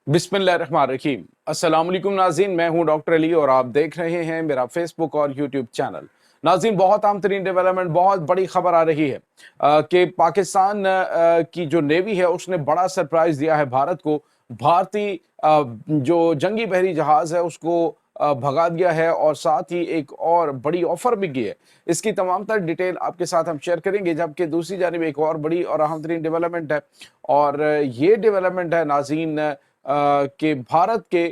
बिस्मिल्लाहिर्रहमानिर्रहीम। अस्सलाम वालेकुम नाज़रीन, मैं हूं डॉक्टर अली और आप देख रहे हैं मेरा फेसबुक और यूट्यूब चैनल। नाज़रीन, बहुत अहम तरीन डेवलपमेंट, बहुत बड़ी खबर आ रही है कि पाकिस्तान की जो नेवी है उसने बड़ा सरप्राइज दिया है भारत को। भारतीय जो जंगी बहरी जहाज है उसको भगा दिया है और साथ ही एक और बड़ी ऑफर भी की है। इसकी तमाम तर डिटेल आपके साथ हम शेयर करेंगे, जबकि दूसरी जानिब एक और बड़ी और अहम तरीन डेवलपमेंट है और ये डेवलपमेंट है नाज़रीन कि भारत के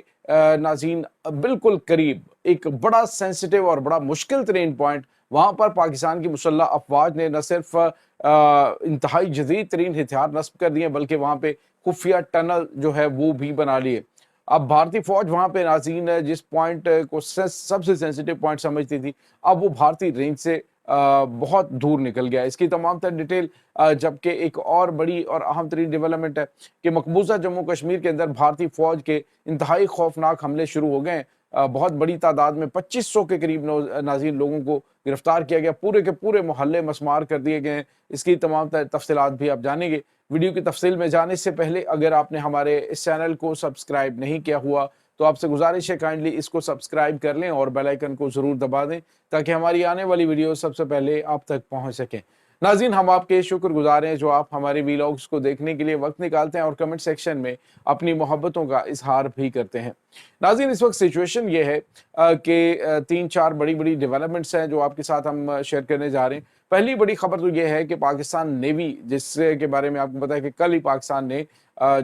नाज़रीन बिल्कुल करीब एक बड़ा सेंसिटिव और बड़ा मुश्किल तरीन पॉइंट, वहां पर पाकिस्तान की मुसल्लह अफवाज ने न सिर्फ इंतहाई जदीद तरीन हथियार नस्ब कर दिए बल्कि वहां पे खुफिया टनल जो है वो भी बना लिए। अब भारतीय फौज वहां पे नाज़रीन जिस पॉइंट को सबसे सेंसिटिव पॉइंट समझती थी, अब वो भारतीय रेंज से बहुत दूर निकल गया। इसकी तमाम तर डिटेल, जबकि एक और बड़ी और अहम तरीन डेवलपमेंट है कि मकबूजा जम्मू कश्मीर के अंदर भारतीय फौज के इंतहाई खौफनाक हमले शुरू हो गए। बहुत बड़ी तादाद में 2500 के करीब नाज़रीन लोगों को गिरफ्तार किया गया, पूरे के पूरे मोहल्ले मस्मार कर दिए गए। इसकी तमाम तफसीलात भी आप जानेंगे। वीडियो की तफसील में जाने से पहले अगर आपने हमारे इस चैनल को सब्सक्राइब नहीं किया हुआ तो आपसे गुजारिश है काइंडली इसको सब्सक्राइब कर लें और बेल आइकन को ज़रूर दबा दें ताकि हमारी आने वाली वीडियो सबसे पहले आप तक पहुंच सकें। नाज़रीन, हम आपके शुक्रगुजार हैं जो आप हमारे वीलॉग्स को देखने के लिए वक्त निकालते हैं और कमेंट सेक्शन में अपनी मोहब्बतों का इजहार भी करते हैं। नाज़रीन, इस वक्त सिचुएशन ये है कि तीन चार बड़ी बड़ी डेवलपमेंट्स हैं जो आपके साथ हम शेयर करने जा रहे हैं। पहली बड़ी खबर तो यह है कि पाकिस्तान नेवी, जिसके के बारे में आपको पता है कि कल ही पाकिस्तान ने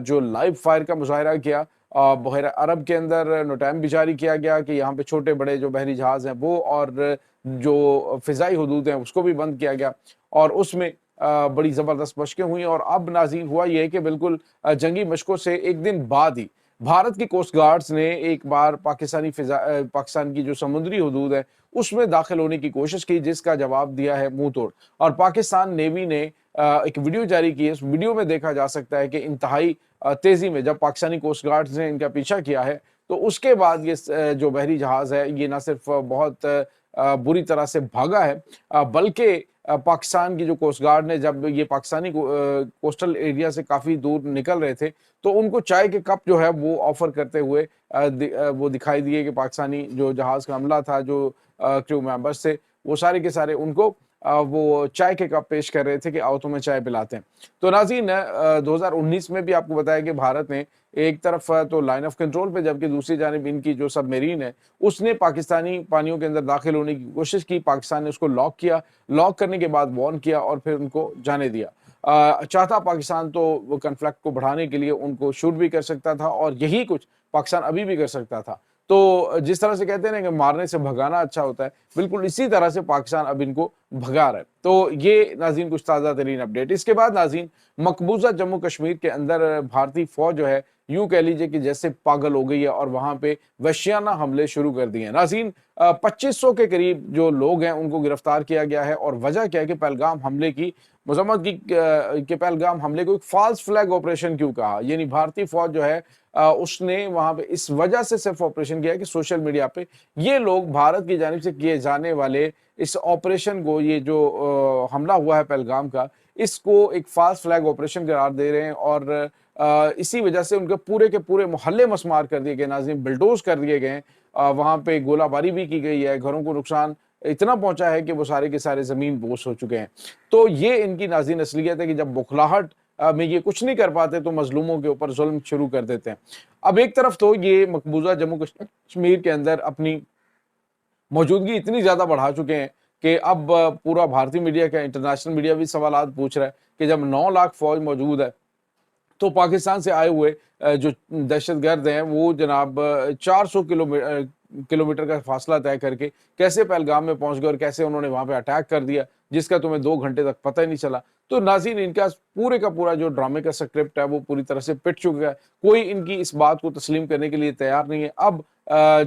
जो लाइव फायर का मुजाहरा किया, बहर अरब के अंदर नोटैम भी जारी किया गया कि यहाँ पे छोटे बड़े जो बहरी जहाज हैं वो और जो फिजाई हदूद हैं उसको भी बंद किया गया और उसमें बड़ी ज़बरदस्त मशकें हुई। और अब नाज़रीन हुआ ये कि बिल्कुल जंगी मशकों से एक दिन बाद ही भारत की कोस्ट गार्ड्स ने एक बार पाकिस्तान की जो समुद्री हदूद है उसमें दाखिल होने की कोशिश की, जिसका जवाब दिया है मुंह तोड़। और पाकिस्तान नेवी ने एक वीडियो जारी की है। उस वीडियो में देखा जा सकता है कि इंतहाई तेजी में जब पाकिस्तानी कोस्ट गार्ड्स ने इनका पीछा किया है तो उसके बाद ये जो बहरी जहाज है ये ना सिर्फ बहुत बुरी तरह से भागा है, बल्कि पाकिस्तान की जो कोस्ट गार्ड ने, जब ये पाकिस्तानी कोस्टल एरिया से काफ़ी दूर निकल रहे थे तो उनको चाय के कप जो है वो ऑफर करते हुए वो दिखाई दिए कि पाकिस्तानी जो जहाज़ का अमला था, जो क्रू मेंबर्स थे, वो सारे के सारे उनको वो चाय के कप पेश कर रहे थे कि आओ तुम्हें चाय पिलाते हैं। तो नाज़रीन, 2019 में भी आपको बताया कि भारत ने एक तरफ तो लाइन ऑफ कंट्रोल पे, जबकि दूसरी जानिब इनकी जो सबमरीन है उसने पाकिस्तानी पानियों के अंदर दाखिल होने की कोशिश की। पाकिस्तान ने उसको लॉक किया, लॉक करने के बाद वार्न किया और फिर उनको जाने दिया। चाहता पाकिस्तान तो वो कन्फ्लिक्ट को बढ़ाने के लिए उनको शूट भी कर सकता था और यही कुछ पाकिस्तान अभी भी कर सकता था। तो जिस तरह से कहते हैं ना कि मारने से भगाना अच्छा होता है, बिल्कुल इसी तरह से पाकिस्तान अब इनको भगा रहा है। तो ये नाज़रीन कुछ ताज़ा तरीन अपडेट। इसके बाद नाज़रीन, मकबूजा जम्मू कश्मीर के अंदर भारतीय फौज जो है यूं कह लीजिए कि जैसे पागल हो गई है और वहां पे वहशियाना हमले शुरू कर दिए हैं। नाज़रीन, 2500 के करीब जो लोग हैं उनको गिरफ्तार किया गया है और वजह क्या है कि पहलगाम हमले की मजम्मत की कि पहलगाम हमले को एक फॉल्स फ्लैग ऑपरेशन क्यों कहा। यानी भारतीय फौज जो है उसने वहां पे इस वजह से सिर्फ ऑपरेशन किया कि सोशल मीडिया पे ये लोग भारत की जानिब से किए जाने वाले इस ऑपरेशन को, ये जो हमला हुआ है पहलगाम का, इसको एक फास्ट फ्लैग ऑपरेशन करार दे रहे हैं और इसी वजह से उनके पूरे के पूरे मोहल्ले मस्मार कर दिए गए, नाज़रीन बिल्डोज कर दिए गए। वहां पे गोलाबारी भी की गई है, घरों को नुकसान इतना पहुंचा है कि वो सारे के सारे जमीन बोस हो चुके हैं। तो ये इनकी नाज़रीन असलियत है कि जब बुखलाहट में ये कुछ नहीं कर पाते तो मजलूमों के ऊपर जुल्म शुरू कर देते हैं। अब एक तरफ तो ये मकबूजा जम्मू कश्मीर के अंदर अपनी मौजूदगी इतनी ज्यादा बढ़ा चुके हैं कि अब पूरा भारतीय मीडिया का, इंटरनेशनल मीडिया भी सवालात पूछ रहा है कि जब 9 लाख फौज मौजूद है तो पाकिस्तान से आए हुए जो दहशतगर्द हैं वो जनाब 400 किलोमीटर का फासला तय करके कैसे पहलगाम में पहुंच गए और कैसे उन्होंने वहां पे अटैक कर दिया, जिसका तुम्हें 2 घंटे तक पता ही नहीं चला। तो नाज़रीन, इनका पूरे का पूरा जो ड्रामे का स्क्रिप्ट है वो पूरी तरह से पिट चुका है। कोई इनकी इस बात को तस्लीम करने के लिए तैयार नहीं है। अब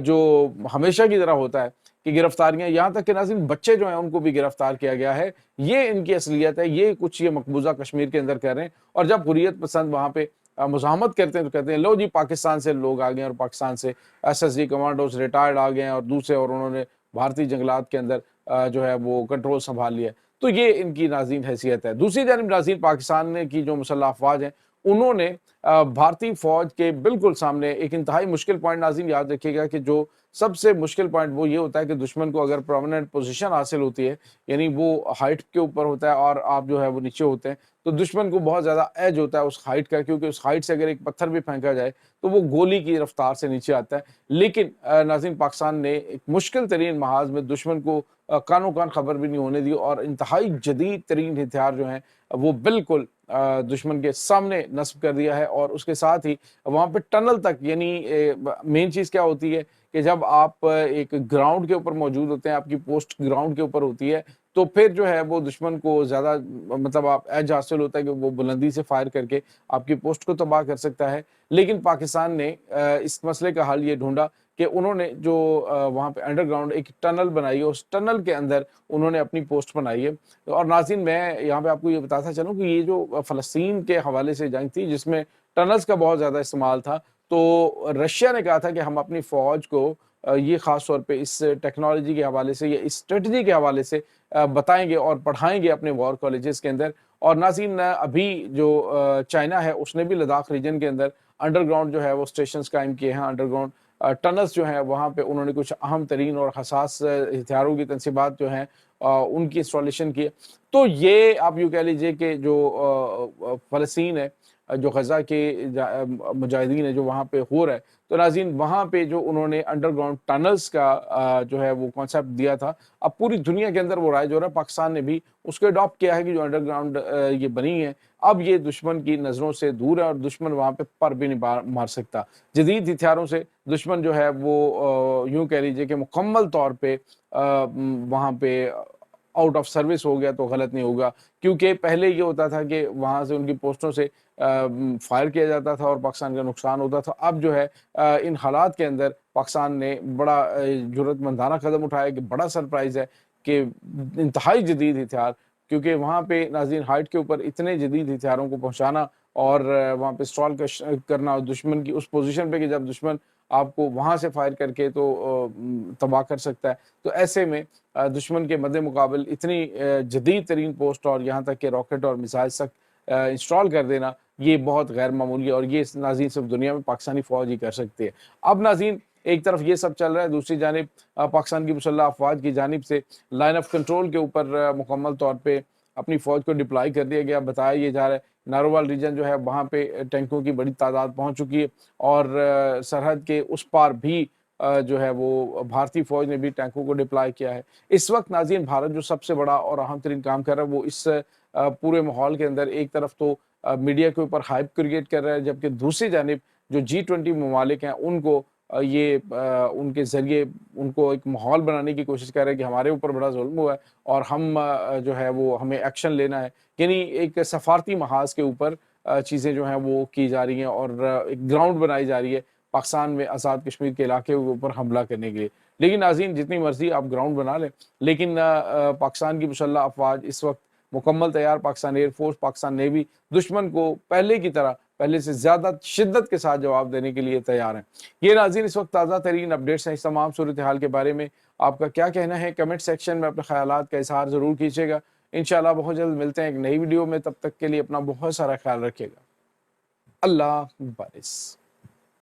जो हमेशा की तरह होता है कि गिरफ्तारियां, यहाँ तक कि नाज़रीन बच्चे जो हैं उनको भी गिरफ्तार किया गया है। ये इनकी असलियत है, ये कुछ ये मकबूजा कश्मीर के अंदर कर रहे हैं। और जब हुर्रियत पसंद वहाँ पे मुज़ाहमत करते हैं तो कहते हैं लो जी पाकिस्तान से लोग आ गए और पाकिस्तान से एसएसजी कमांडोज रिटायर्ड आ गए हैं और दूसरे, और उन्होंने भारतीय जंगलात के अंदर जो है वो कंट्रोल संभाल लिया है। तो ये इनकी नाज़रीन हैसियत है। दूसरी जानिब नाज़रीन, पाकिस्तान ने की जो मुसल्लह अफवाज हैं उन्होंने भारतीय फौज के बिल्कुल सामने एक इंतहाई मुश्किल पॉइंट, नाज़रीन याद रखिएगा कि जो सबसे मुश्किल पॉइंट वो ये होता है कि दुश्मन को अगर परमानेंट पोजीशन हासिल होती है, यानी वो हाइट के ऊपर होता है और आप जो है वो नीचे होते हैं, तो दुश्मन को बहुत ज़्यादा एज होता है उस हाइट का, क्योंकि उस हाइट से अगर एक पत्थर भी फेंका जाए तो वो गोली की रफ्तार से नीचे आता है। लेकिन नाज़रीन पाकिस्तान ने एक मुश्किल तरीन महाज में दुश्मन को कानो कान खबर भी नहीं होने दी और इंतहाई जदीद तरीन हथियार जो हैं वो बिल्कुल दुश्मन के सामने नस्ब कर दिया है। और उसके साथ ही वहाँ पे टनल तक, यानी मेन चीज़ क्या होती है कि जब आप एक ग्राउंड के ऊपर मौजूद होते हैं, आपकी पोस्ट ग्राउंड के ऊपर होती है, तो फिर जो है वो दुश्मन को ज़्यादा मतलब आप एज हासिल होता है कि वो बुलंदी से फायर करके आपकी पोस्ट को तबाह कर सकता है। लेकिन पाकिस्तान ने इस मसले का हल ये ढूँढा कि उन्होंने जो वहाँ पे अंडरग्राउंड एक टनल बनाई है, उस टनल के अंदर उन्होंने अपनी पोस्ट बनाई है। और नाज़रीन मैं यहाँ पे आपको ये बताता चलूँ कि ये जो फ़लस्तीन के हवाले से जंग थी जिसमें टनल्स का बहुत ज़्यादा इस्तेमाल था, तो रशिया ने कहा था कि हम अपनी फ़ौज को ये ख़ास तौर पे इस टेक्नोलॉजी के हवाले से या इस स्ट्रेटजी के हवाले से बताएँगे और पढ़ाएँगे अपने वॉर कॉलेजेस के अंदर। और नाज़रीन अभी जो चाइना है उसने भी लद्दाख रीजन के अंदर अंडरग्राउंड जो है वो स्टेशंस कायम किए हैं, अंडरग्राउंड टनल्स जो हैं वहाँ पे उन्होंने कुछ अहम तरीन और हसास हथियारों की तनसीबात जो हैं उनकी इंस्टॉलेशन की है। तो ये आप यूँ कह लीजिए कि जो फ़लस्तीन है, जो गज़ा के मुजाहिदीन है जो वहाँ पे हो रहा है, तो नाज़रीन वहाँ पे जो उन्होंने अंडरग्राउंड टनल्स का जो है वो कॉन्सेप्ट दिया था, अब पूरी दुनिया के अंदर वो राइज हो रहा है। पाकिस्तान ने भी उसको अडॉप्ट किया है कि जो अंडरग्राउंड ये बनी है, अब ये दुश्मन की नज़रों से दूर है और दुश्मन वहाँ पे पर भी नहीं मार सकता। जदीद हथियारों से दुश्मन जो है वो यूँ कह लीजिए कि मुकम्मल तौर पे वहाँ पे आउट ऑफ सर्विस हो गया तो गलत नहीं होगा, क्योंकि पहले ये होता था कि वहाँ से उनकी पोस्टों से फायर किया जाता था और पाकिस्तान का नुकसान होता था। अब जो है इन हालात के अंदर पाकिस्तान ने बड़ा जुर्रतमंदाना कदम उठाया कि बड़ा सरप्राइज़ है कि इंतहाई जदीद हथियार, क्योंकि वहाँ पे नाज़रीन हाइट के ऊपर इतने जदीद हथियारों को पहुँचाना और वहाँ पे स्टॉल करना और दुश्मन की उस पोजीशन पे कि जब दुश्मन आपको वहाँ से फायर करके तो तबाह कर सकता है। तो ऐसे में दुश्मन के मद्दे मुकाबिल इतनी जदीद तरीन पोस्ट और यहाँ तक कि रॉकेट और मिसाइल तक इंस्टॉल कर देना, ये बहुत गैर मामूली है और ये नाज़रीन सिर्फ दुनिया में पाकिस्तानी फ़ौज ही कर सकती है। अब नाज़रीन एक तरफ ये सब चल रहा है, दूसरी जानिब पाकिस्तान की मुसल्लह अफ़वाज की जानिब से लाइन ऑफ कंट्रोल के ऊपर मुकम्मल तौर पे अपनी फ़ौज को डिप्लॉय कर दिया गया। बताया ये जा रहा है नारोवाल रीजन जो है वहाँ पे टैंकों की बड़ी तादाद पहुँच चुकी है और सरहद के उस पार भी जो है वो भारतीय फ़ौज ने भी टैंकों को डिप्लॉय किया है। इस वक़्त नाज़रीन भारत जो सबसे बड़ा और अहम तरीन काम कर रहा है वो इस पूरे माहौल के अंदर एक तरफ तो मीडिया के ऊपर हाइप क्रिएट कर रहा है, जबकि दूसरी जानिब जो G20 ममालिक हैं उनको उनके ज़रिए उनको एक माहौल बनाने की कोशिश कर रहे हैं कि हमारे ऊपर बड़ा ज़ुल्म हुआ है और हम जो है वो हमें एक्शन लेना है। यानी एक सफ़ारती महाज़ के ऊपर चीज़ें जो हैं वो की जा रही हैं और एक ग्राउंड बनाई जा रही है पाकिस्तान में आज़ाद कश्मीर के इलाके के ऊपर हमला करने के लिए। लेकिन नाज़रीन जितनी मर्ज़ी आप ग्राउंड बना लें, लेकिन पाकिस्तान की मुसल्लह अफ़वाज इस वक़्त मुकम्मल तैयार, Pakistan air force, Pakistan navy दुश्मन को पहले की तरह, पहले से ज़्यादा शिद्दत के साथ जवाब देने के लिए तैयार हैं। ये नाज़रीन इस वक्त ताज़ा तरीन अपडेट्स हैं इस तमाम सूरत हाल के बारे में। आपका क्या कहना है? कमेंट सेक्शन में अपने ख़यालात का इज़हार ज़रूर कीजिएगा। इंशाअल्लाह बहुत जल्द मिलते हैं एक नई वीडियो में, तब तक के लिए अपना बहुत सारा ख़्याल रखिएगा। अल्लाह बारिस।